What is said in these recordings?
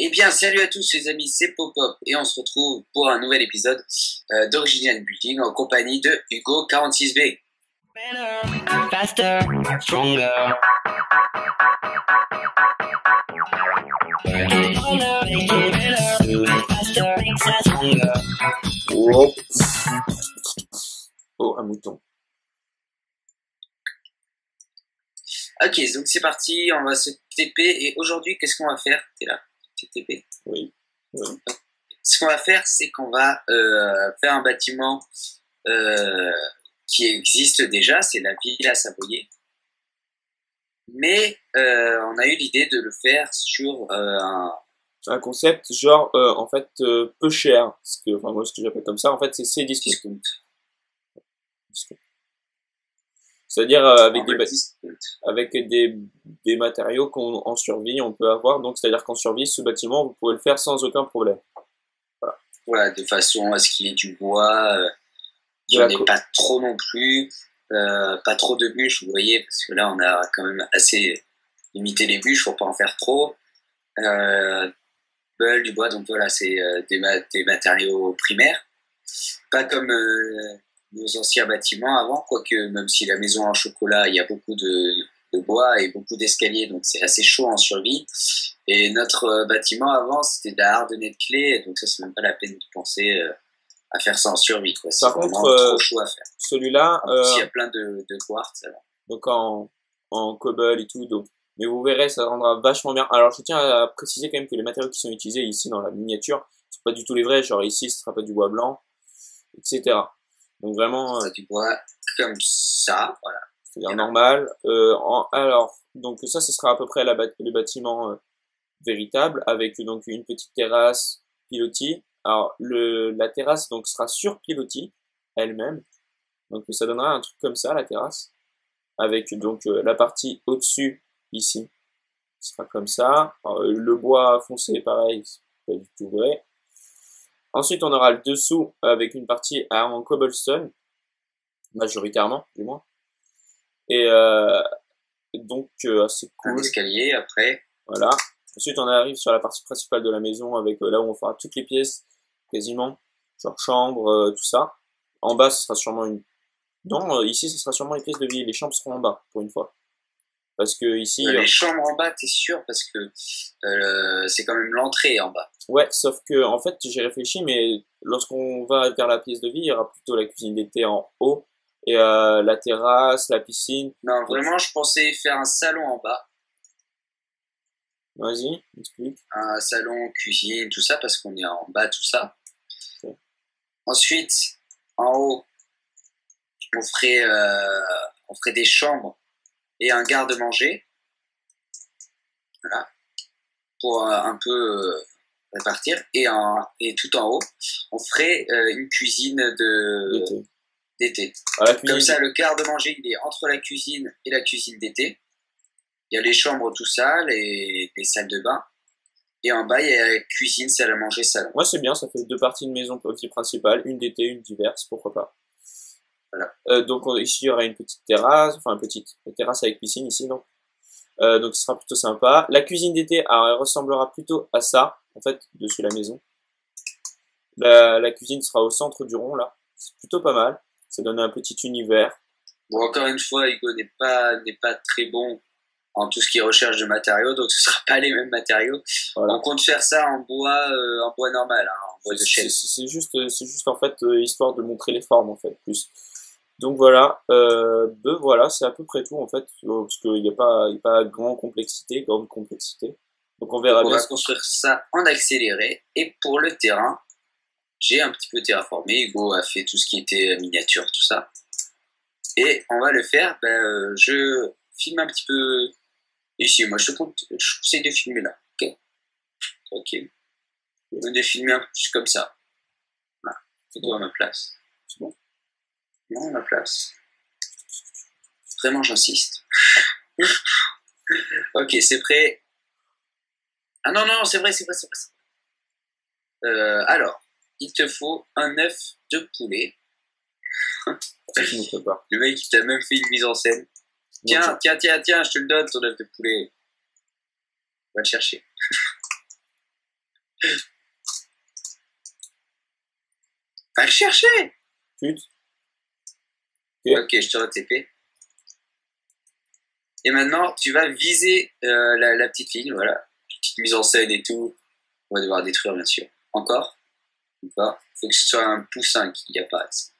Eh bien, salut à tous les amis, c'est Popop et on se retrouve pour un nouvel épisode d'Original Building en compagnie de Hugo 46B. Better, faster, stronger. Harder, make it better. Do it faster, makes us stronger. Oh. Oh, un mouton. Ok, donc c'est parti, on va se TP et aujourd'hui, qu'est-ce qu'on va faire? T'es là, TP. Oui. Ce qu'on va faire, c'est qu'on va faire un bâtiment qui existe déjà, c'est la Villa Savoyer. Mais on a eu l'idée de le faire sur Un concept genre en fait peu cher, moi ce que j'appelle comme ça en fait c'est Cdiscount. C'est-à-dire avec des matériaux en survie on peut avoir, donc c'est-à-dire qu'en survie ce bâtiment vous pouvez le faire sans aucun problème. Voilà, de façon à ce qu'il y ait du bois, qu'il n'y en ait pas trop non plus, pas trop de bûches, vous voyez, parce que là on a quand même assez limité les bûches pour pas en faire trop. Du bois, donc voilà, c'est des matériaux primaires, pas comme nos anciens bâtiments avant, quoique même si la maison en chocolat, il y a beaucoup de bois et beaucoup d'escaliers, donc c'est assez chaud en survie. Et notre bâtiment avant, c'était de la hardonnée de clé, donc ça c'est même pas la peine de penser à faire ça en survie, quoi. C'est vraiment trop chaud à faire. Celui-là, il y a plein de quartz. Donc en cobble et tout, donc. Mais vous verrez, ça rendra vachement bien. Alors je tiens à préciser quand même que les matériaux qui sont utilisés ici dans la miniature ne sont pas du tout les vrais. Genre ici, ce sera pas du bois blanc, etc. Donc vraiment. Du bois comme ça, voilà. C'est-à-dire normal. Alors, donc ça, ce sera à peu près le bâtiment véritable avec donc une petite terrasse pilotis. Alors la terrasse donc sera sur pilotis elle-même. Donc ça donnera un truc comme ça, la terrasse, avec donc la partie au-dessus ici, ce sera comme ça. Alors, le bois foncé, pareil, c'est pas du tout vrai. Ensuite, on aura le dessous avec une partie en cobblestone, majoritairement, du moins. Et donc, c'est cool. Un escalier après. Voilà. Ensuite, on arrive sur la partie principale de la maison avec là où on fera toutes les pièces, quasiment, genre chambre, tout ça. En bas, ce sera sûrement une. Non, ici, ce sera sûrement les pièces de vie. Les chambres seront en bas, pour une fois. Parce que ici. Les chambres en bas, t'es sûr? Parce que c'est quand même l'entrée en bas. Ouais, sauf que, en fait, j'ai réfléchi, mais lorsqu'on va vers la pièce de vie, il y aura plutôt la cuisine d'été en haut, et la terrasse, la piscine. Non, vraiment, je pensais faire un salon en bas. Vas-y, explique. Un salon, cuisine, tout ça, parce qu'on est en bas, tout ça. Okay. Ensuite, en haut, on ferait des chambres et un garde-manger. Voilà. Pour un peu répartir. Et tout en haut, on ferait une cuisine d'été. Comme ça, le garde-manger, il est entre la cuisine et la cuisine d'été. Il y a les chambres, tout ça, les salles de bain. Et en bas, il y a la cuisine, salle à manger, salon. Ouais, c'est bien, ça fait deux parties de maison principale, une d'été, une diverse, pourquoi pas. Voilà. Donc ici, il y aura une petite terrasse, enfin une petite terrasse avec piscine ici, donc. Donc ce sera plutôt sympa. La cuisine d'été, alors elle ressemblera plutôt à ça, en fait, dessus la maison. La cuisine sera au centre du rond, là. C'est plutôt pas mal. Ça donne un petit univers. Bon, encore une fois, Hugo n'est pas très bon en tout ce qui est recherche de matériaux, donc ce sera pas les mêmes matériaux. Voilà. On compte faire ça en bois normal, hein, en bois de chêne. C'est juste en fait histoire de montrer les formes en fait plus. Donc voilà, voilà, c'est à peu près tout en fait, parce qu'il n'y a pas grande complexité. Donc on verra bien. On va construire ça en accéléré. Et pour le terrain, j'ai un petit peu terraformé. Hugo a fait tout ce qui était miniature, tout ça. Et on va le faire. Je filme un petit peu ici. Moi, je conseille de filmer là. Ok. Tranquille. De filmer un peu plus comme ça. Voilà. Fais-toi à ma place. C'est bon? Non, à ma place. Vraiment, j'insiste. Ok, c'est prêt. Ah non, c'est vrai. Alors, il te faut un œuf de poulet. Le mec, il t'a même fait une mise en scène. Tiens, je te le donne, ton œuf de poulet. Va le chercher. Va le chercher. Pute. Ok, je te TP. Et maintenant, tu vas viser la petite ligne, voilà. Petite mise en scène et tout. On va devoir détruire, bien sûr. Encore. Encore. Faut que ce soit un poussin qui apparaisse.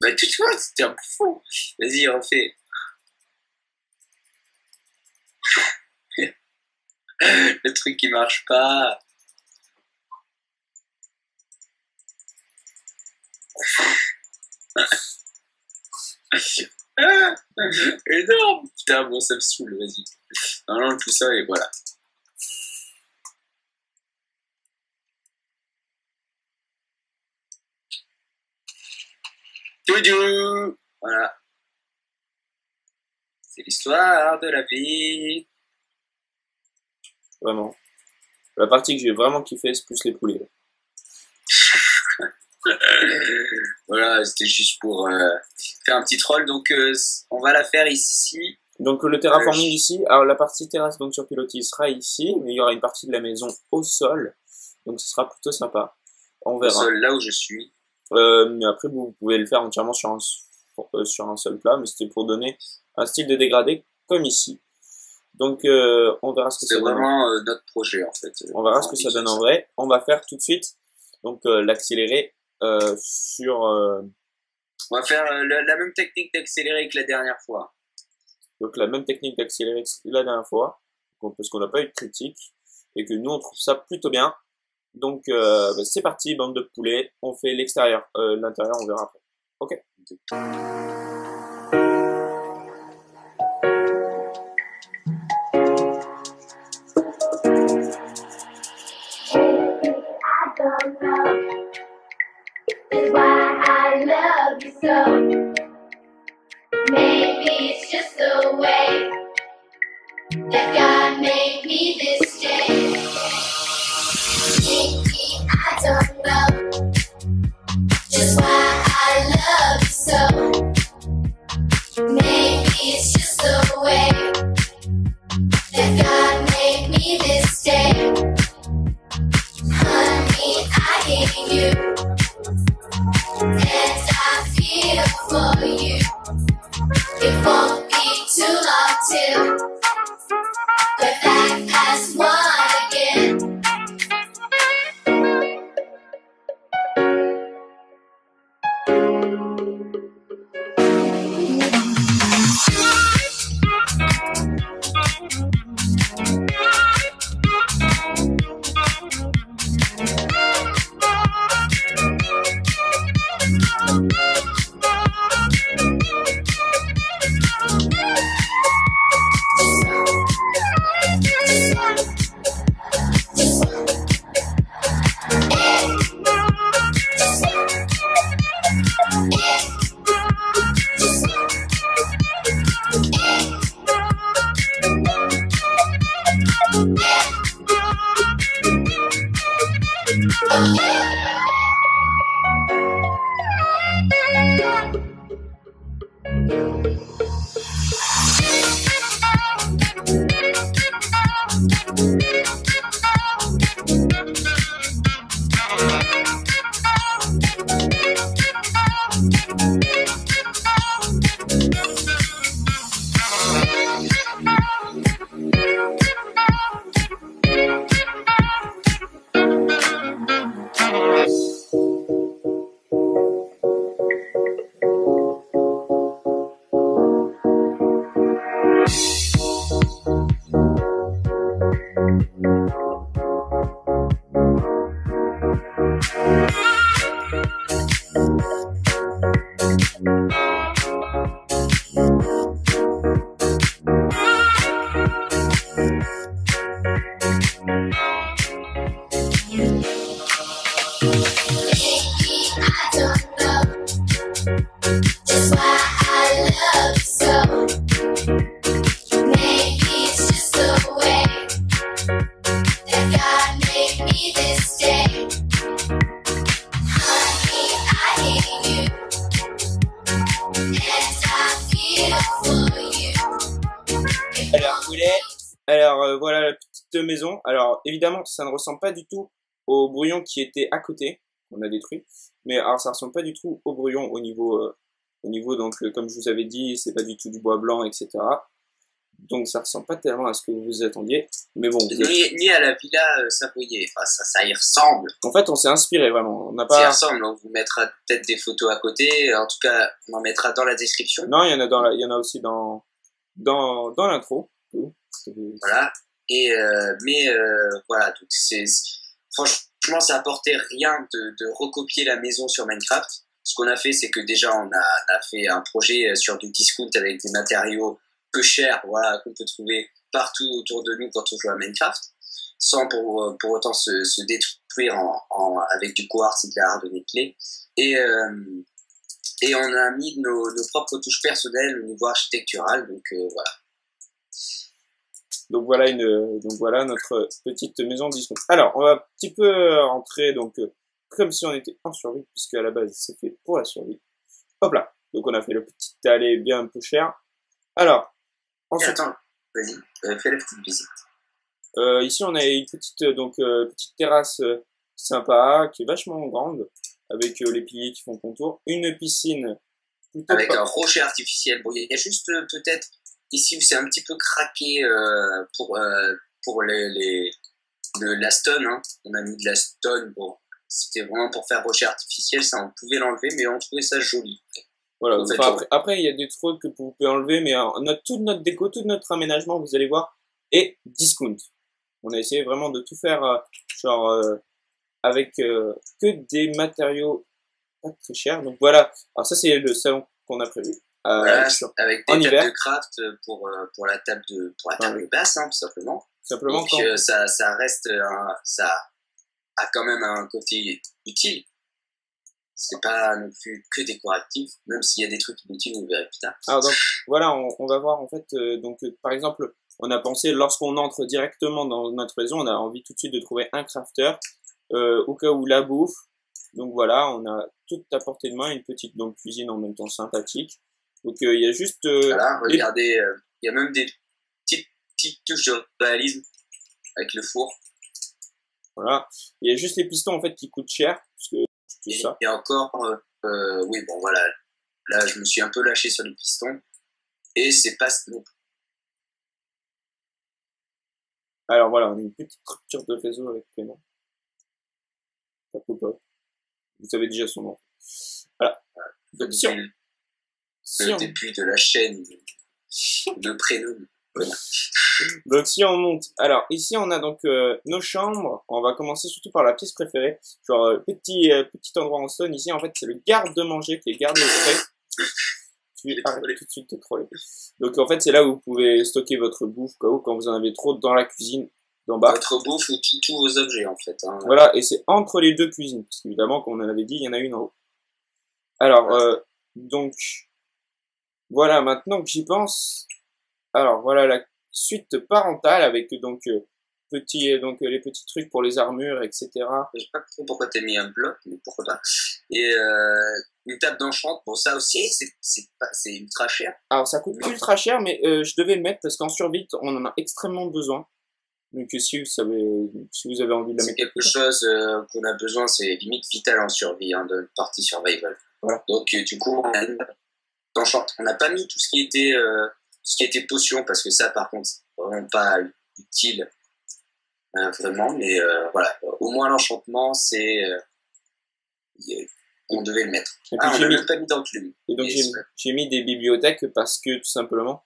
Bah, tu vois, c'était un fou. Vas-y, refais. Le truc qui marche pas. Énorme. Putain, bon, ça me saoule, vas-y. Non, tout ça, et voilà. Toudou. Voilà. C'est l'histoire de la vie. Vraiment. La partie que j'ai vraiment kiffé, c'est plus les poulets. Voilà, c'était juste pour faire un petit troll. Donc, on va la faire ici. Donc, le terraforming ici. Alors, la partie terrasse donc sur pilotis sera ici, mais il y aura une partie de la maison au sol. Donc, ce sera plutôt sympa. On verra. Au sol, là où je suis. Mais après, vous pouvez le faire entièrement sur un seul plat, mais c'était pour donner un style de dégradé comme ici. Donc, on verra ce que ça donne. C'est vraiment notre projet, en fait. On verra ce que ça donne en vrai. On va faire tout de suite donc l'accélérer sur... On va faire la même technique d'accélérer que la dernière fois. Donc, la même technique d'accélérer que la dernière fois, parce qu'on n'a pas eu de critique, et que nous, on trouve ça plutôt bien. Donc, c'est parti, bande de poulets. On fait l'extérieur. L'intérieur, on verra après. Ok. Don't know. That's why I love you so. Maybe it's just the way that God made me this day. Maybe I don't know. Just why I love you so. Maybe it's just the way that God made me this day. I hate you, and I feel for you. It won't be too long till we're back as one again. Alors voilà la petite maison. Alors évidemment, ça ne ressemble pas du tout au brouillon qui était à côté, qu'on a détruit. Mais alors ça ressemble pas du tout au brouillon au niveau donc comme je vous avais dit, c'est pas du tout du bois blanc, etc. Donc ça ressemble pas tellement à ce que vous vous attendiez. Mais bon, ni à la villa Savoyer. Enfin, ça y ressemble. En fait, on s'est inspiré vraiment. On n'a Ça y pas. ressemble. On vous mettra peut-être des photos à côté. En tout cas, on en mettra dans la description. Non, il y en a il y en a aussi dans l'intro. Voilà. Et voilà. Donc franchement, ça apportait rien de recopier la maison sur Minecraft. Ce qu'on a fait, c'est que déjà, on a fait un projet sur du discount avec des matériaux peu cher, voilà, qu'on peut trouver partout autour de nous quand on joue à Minecraft, sans pour autant se détruire avec du quartz et de la hardenée clé. Et on a mis nos propres touches personnelles au niveau architectural, donc voilà. Donc voilà notre petite maison discount. Alors, on va un petit peu rentrer donc comme si on était en survie, puisque à la base c'est fait pour la survie. Hop là. Donc on a fait le petit allée bien un peu cher. Alors, ensuite, attends, vas-y, fais la petite visite. Ici, on a une petite terrasse sympa, qui est vachement grande, avec les piliers qui font contour. Une piscine plutôt avec un rocher artificiel. Bon, il y a juste peut-être ici où c'est un petit peu craqué pour la stone. Hein. On a mis de la stone. Bon, c'était vraiment pour faire rocher artificiel. Ça, on pouvait l'enlever, mais on trouvait ça joli. Voilà. Après, il y a des trucs que vous pouvez enlever, mais toute notre déco, tout notre aménagement, vous allez voir, est discount. On a essayé vraiment de tout faire avec que des matériaux pas très chers. Donc voilà. Alors ça, c'est le salon qu'on a prévu. Voilà, avec des tables de craft pour la table de basse, hein, tout simplement. Donc ça reste, ça a quand même un côté utile. C'est pas non plus que décoratif, même s'il y a des trucs inutiles, vous verrez plus tard. Alors donc voilà, on va voir en fait, par exemple, on a pensé lorsqu'on entre directement dans notre maison, on a envie tout de suite de trouver un crafter, au cas où la bouffe. Donc voilà, on a tout à portée de main, une petite donc cuisine en même temps sympathique. Donc il y a juste. Voilà, regardez, il y a même des petites touches de réalisme avec le four. Voilà, il y a juste les pistons en fait qui coûtent cher, parce que ça. Et encore, oui, bon voilà, là je me suis un peu lâché sur les pistons et c'est pas. Alors voilà, on a une petite rupture de réseau avec Clément. Ça peut pas. Vous savez déjà son nom. Voilà. Donc, le début de la chaîne de prénom. Voilà. Donc si on monte, alors ici on a donc nos chambres. On va commencer surtout par la pièce préférée, genre petit endroit en stone. Ici en fait c'est le garde-manger qui est garde le frais. Tu arrêtes tout de suite de troller. Donc en fait c'est là où vous pouvez stocker votre bouffe quand vous en avez trop dans la cuisine d'en bas. Votre bouffe ou tous vos objets en fait. Hein. Voilà, et c'est entre les deux cuisines, parce qu'évidemment comme on en avait dit, il y en a une en haut. Alors donc voilà, maintenant que j'y pense, alors voilà la suite parentale avec donc les petits trucs pour les armures, etc. Je sais pas trop pourquoi t'as mis un bloc, mais pourquoi pas. Et une table d'enchant, bon ça aussi c'est ultra cher. Alors ça coûte ultra cher, mais je devais le mettre parce qu'en survie on en a extrêmement besoin. Donc si vous avez envie de la mettre. C'est quelque chose qu'on a besoin, c'est limite vital en survie, hein, de partie survival. Voilà. Donc du coup on n'a pas mis tout ce qui était potion, parce que ça par contre c'est vraiment pas utile vraiment, mais voilà, au moins l'enchantement on devait le mettre. On l'a même pas mis dans le plume. Et donc j'ai mis des bibliothèques parce que tout simplement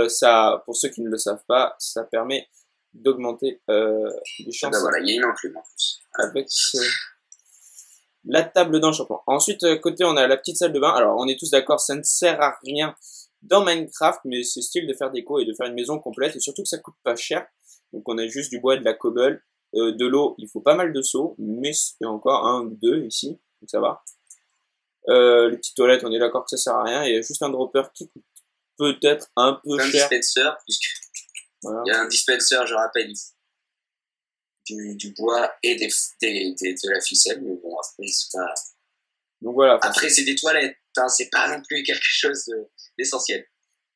ça, pour ceux qui ne le savent pas, ça permet d'augmenter les chances. Ben voilà, il y a une enclume en plus. Avec la table d'enchantement. Ensuite, côté, on a la petite salle de bain. Alors, on est tous d'accord, ça ne sert à rien dans Minecraft, mais c'est style de faire déco et de faire une maison complète, et surtout que ça coûte pas cher. Donc, on a juste du bois, de la cobble, de l'eau. Il faut pas mal de seaux, mais il y a encore un ou deux ici, donc ça va. Les petites toilettes, on est d'accord que ça sert à rien. Il y a juste un dropper qui coûte peut-être un peu cher. Un dispenser, puisque voilà. Il y a un dispenser, je rappelle, du bois et de la ficelle, mais bon, après, c'est pas. Donc voilà. Après, c'est des toilettes, hein, c'est pas non plus quelque chose d'essentiel.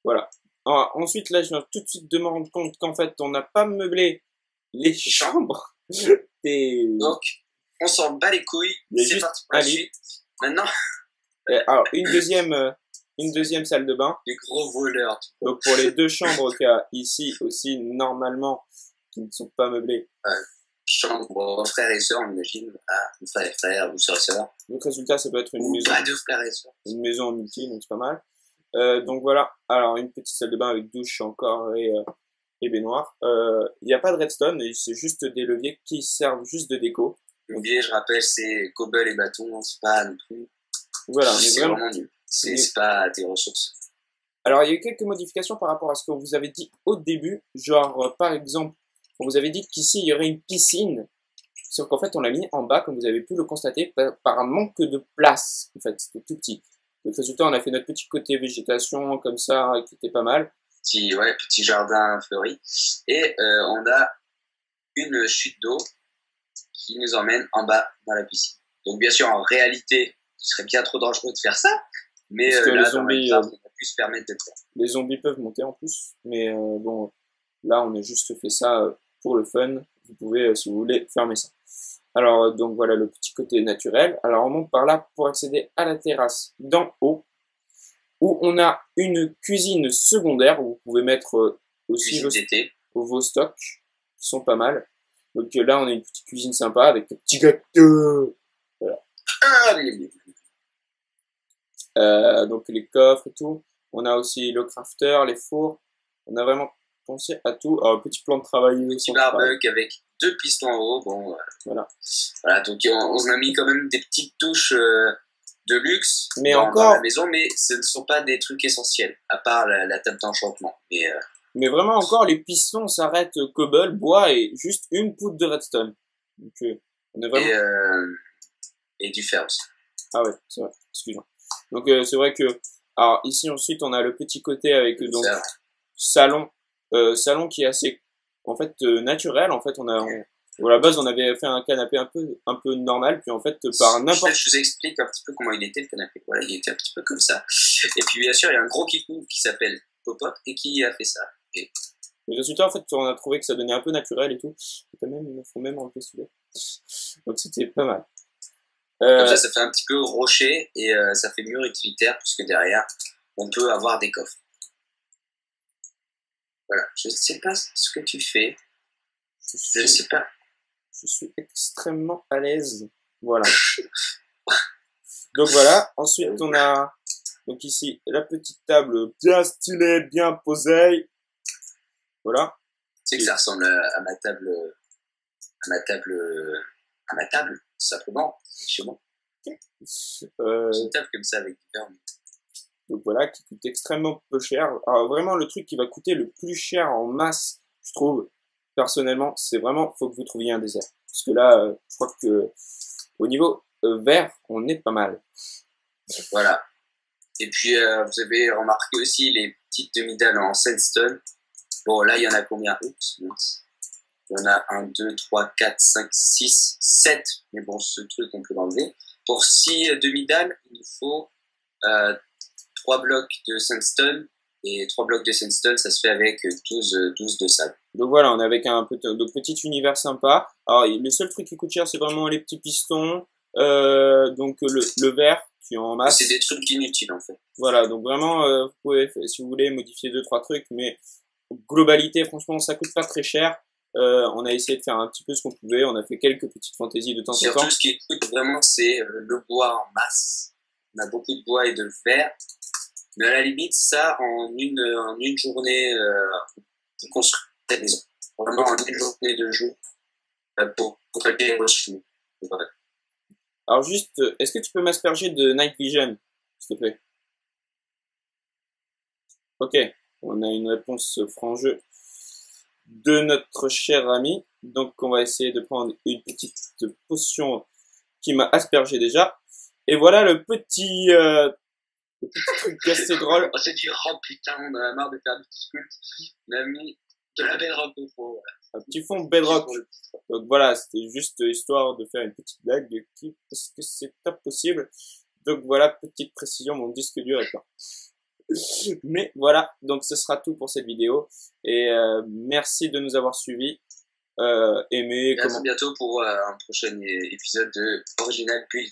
Voilà. Alors, ensuite, là, je viens tout de suite de me rendre compte qu'en fait, on n'a pas meublé les chambres. Et Donc, on s'en bat les couilles. Il y a C'est juste parti pour la un lit. suite. Maintenant, alors, une deuxième salle de bain. les gros voleurs. Donc, pour les deux chambres qu'il y a ici aussi, normalement, qui ne sont pas meublées. Chambre frères et sœurs, on imagine. Ah, frères et frères, ou sœurs et sœurs. Donc, résultat, ça peut être une Ou maison. pas de frères et sœurs. Une maison en multi, donc c'est pas mal. Donc voilà, alors une petite salle de bain avec douche encore et baignoire. Il n'y a pas de redstone, c'est juste des leviers qui servent juste de déco. L'oublier, je rappelle, c'est cobble et bâton, c'est pas non plus. Voilà, mais C'est vraiment. vraiment nul. C'est pas tes ressources. Alors il y a eu quelques modifications par rapport à ce que vous avez dit au début. Genre, par exemple, on vous avait dit qu'ici il y aurait une piscine. Sauf qu'en fait, on l'a mis en bas, comme vous avez pu le constater, par un manque de place. En fait, c'était tout petit. Donc, résultat, on a fait notre petit côté végétation, comme ça, qui était pas mal. Petit jardin fleuri. Et on a une chute d'eau qui nous emmène en bas dans la piscine. Donc bien sûr, en réalité, ce serait bien trop dangereux de faire ça. Mais Parce que là, les zombies, dans Minecraft, on a pu se permettre de le faire. les zombies peuvent monter en plus. Mais bon, là, on a juste fait ça pour le fun. Vous pouvez, si vous voulez, fermer ça. Alors, donc voilà le petit côté naturel. Alors, on monte par là pour accéder à la terrasse d'en haut, où on a une cuisine secondaire, où vous pouvez mettre aussi Cuisine d'été. vos stocks, qui sont pas mal. Donc là, on a une petite cuisine sympa, avec des petits gâteaux. Ah, Donc les coffres et tout. On a aussi le crafter, les fours. On a vraiment pensé à tout. Alors, petit plan de travail. petit barbecue avec 2 pistons en haut. Bon, Voilà. voilà, donc on a mis quand même des petites touches de luxe Mais dans encore, la maison, mais ce ne sont pas des trucs essentiels, à part la table d'enchantement. mais vraiment encore, les pistons s'arrêtent cobble, bois et juste une poudre de redstone. Donc on est vraiment... Et du fer aussi. Ah ouais, c'est vrai, excuse-moi. Donc c'est vrai que... Alors ici ensuite on a le petit côté avec donc Fer. salon qui est assez en fait naturel. En fait à la base on avait fait un canapé un peu normal, puis en fait par n'importe... Je vous explique un petit peu comment il était le canapé. Voilà, il était un petit peu comme ça. Et puis bien sûr, il y a un gros kikou qui s'appelle Popop et qui a fait ça. Et Le résultat, en fait, on a trouvé que ça donnait un peu naturel et tout. Il faut même enlever celui-là. Donc c'était pas mal. comme ça fait un petit peu rocher et ça fait mur utilitaire puisque derrière, on peut avoir des coffres. Voilà, je ne sais pas ce que tu fais. Je ne sais pas. Je suis extrêmement à l'aise. Voilà. Donc voilà. Ensuite, on a donc ici la petite table bien stylée, bien posée. Voilà. Tu sais que ça ressemble à ma table, simplement, chez moi. Une table comme ça avec du verre. Donc voilà, qui coûte extrêmement peu cher. Alors vraiment, le truc qui va coûter le plus cher en masse, je trouve, personnellement, c'est vraiment, faut que vous trouviez un désert. Parce que là, je crois que au niveau vert, on est pas mal. Voilà. Et puis, vous avez remarqué aussi les petites demi-dalles en sandstone. Bon, là, il y en a combien? Oups, mince. Il y en a 1, 2, 3, 4, 5, 6, 7. Mais bon, ce truc, on peut l'enlever. Pour 6 demi-dalles, il nous faut 3 blocs de sandstone. Et 3 blocs de sandstone, ça se fait avec 12 de sable. Donc voilà, on est avec un petit univers sympa. Alors, le seul truc qui coûte cher, c'est vraiment les petits pistons. Donc le verre qui est en masse. C'est des trucs inutiles, en fait. Voilà, donc vraiment, vous pouvez, si vous voulez, modifier 2-3 trucs, mais globalité, franchement, ça coûte pas très cher. On a essayé de faire un petit peu ce qu'on pouvait. On a fait quelques petites fantaisies de temps en temps. Surtout, ce qui coûte vraiment, c'est le bois en masse. On a beaucoup de bois et de verre. Mais à la limite, ça, en une journée, pour construire ta maison. Vraiment, en une journée de jeu, pour récolter les ressources. Voilà. Alors juste, est-ce que tu peux m'asperger de Night Vision, s'il te plaît? Ok, on a une réponse franc jeu de notre cher ami. Donc on va essayer de prendre une petite potion qui m'a aspergé déjà. Et voilà le petit truc assez drôle. On s'est dit, oh putain, on a marre de faire du sculpt. On a mis de la bedrock au fond. Voilà. Un petit fond bedrock. Donc voilà, c'était juste histoire de faire une petite blague parce que c'est pas possible. Donc voilà, petite précision, mon disque dur est plein. Mais voilà, donc ce sera tout pour cette vidéo. Et merci de nous avoir suivis. Aimez, Et à très bientôt pour un prochain épisode de Original Building.